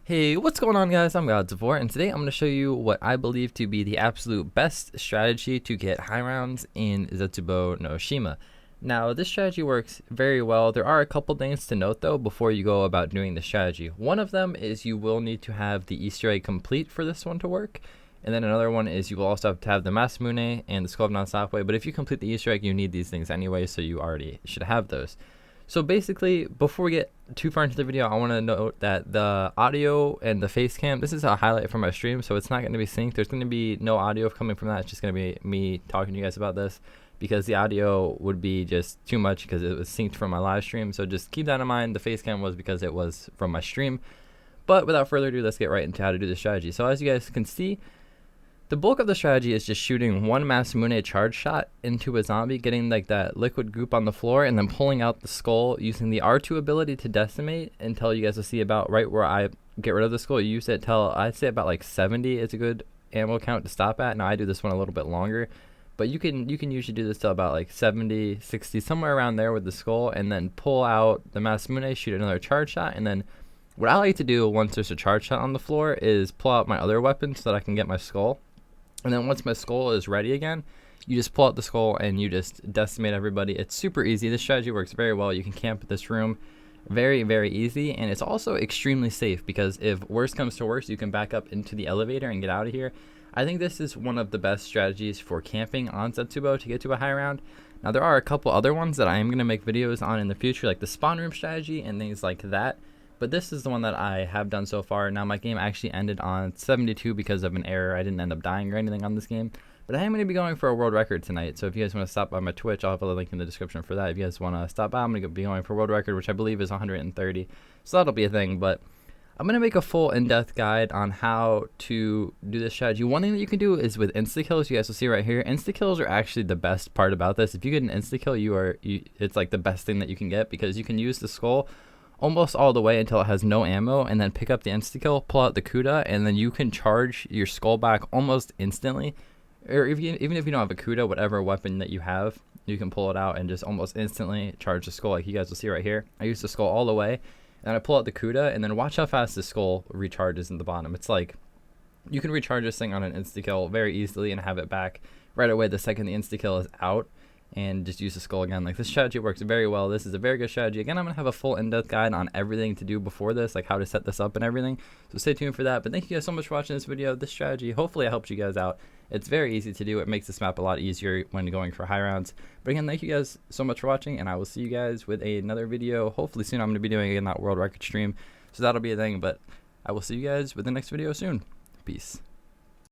Hey, what's going on, guys? I'm Zetsubou, and today I'm going to show you what I believe to be the absolute best strategy to get high rounds in Zetsubou No Shima. Now, this strategy works very well. There are a couple things to note, though, before you go about doing the strategy. One of them is you will need to have the Easter egg complete for this one to work. And then another one is you will also have to have the Masamune and the Skull of Non-Stopway. But if you complete the Easter egg, you need these things anyway, so you already should have those. So basically, before we get too far into the video, I want to note that the audio and the face cam, this is a highlight from my stream, so it's not going to be synced. There's going to be no audio coming from that. It's just going to be me talking to you guys about this, because the audio would be just too much because it was synced from my live stream. So just keep that in mind. The face cam was because it was from my stream. But without further ado, let's get right into how to do the strategy. So as you guys can see, the bulk of the strategy is just shooting one Masamune charge shot into a zombie, getting like that liquid goop on the floor, and then pulling out the skull using the R2 ability to decimate until you guys will see about right where I get rid of the skull. You use it till I'd say about like 70 is a good ammo count to stop at. Now I do this one a little bit longer, but you can usually do this till about like 70, 60, somewhere around there with the skull, and then pull out the Masamune, shoot another charge shot, and then what I like to do once there's a charge shot on the floor is pull out my other weapon so that I can get my skull. And then once my skull is ready again, you just pull out the skull and you just decimate everybody. It's super easy. This strategy works very well. You can camp this room very, very easy. And it's also extremely safe because if worse comes to worse, you can back up into the elevator and get out of here. I think this is one of the best strategies for camping on Zetsubou to get to a high round. Now, there are a couple other ones that I am going to make videos on in the future, like the spawn room strategy and things like that. But this is the one that I have done so far. Now, my game actually ended on 72 because of an error. I didn't end up dying or anything on this game. But I am going to be going for a world record tonight. So if you guys want to stop by my Twitch, I'll have a link in the description for that. If you guys want to stop by, I'm going to be going for a world record, which I believe is 130. So that'll be a thing. But I'm going to make a full in-depth guide on how to do this strategy. One thing that you can do is with insta-kills. You guys will see right here. Insta-kills are actually the best part about this. If you get an insta-kill, it's like the best thing that you can get, because you can use the skull almost all the way until it has no ammo, and then pick up the insta-kill, pull out the Kuda, and then you can charge your skull back almost instantly. Or even if you don't have a Kuda, whatever weapon that you have, you can pull it out and just almost instantly charge the skull, like you guys will see right here. I use the skull all the way, and I pull out the Kuda, and then watch how fast the skull recharges in the bottom. It's like you can recharge this thing on an insta-kill very easily and have it back right away the second the insta-kill is out, and just use the skull again. Like, this strategy works very well. This is a very good strategy. Again, I'm going to have a full in-depth guide on everything to do before this, like how to set this up and everything. So stay tuned for that. But thank you guys so much for watching this video. This strategy, hopefully it helped you guys out. It's very easy to do. It makes this map a lot easier when going for high rounds. But again, thank you guys so much for watching, and I will see you guys with another video. Hopefully soon. I'm going to be doing again that world record stream, so that'll be a thing. But I will see you guys with the next video soon. Peace.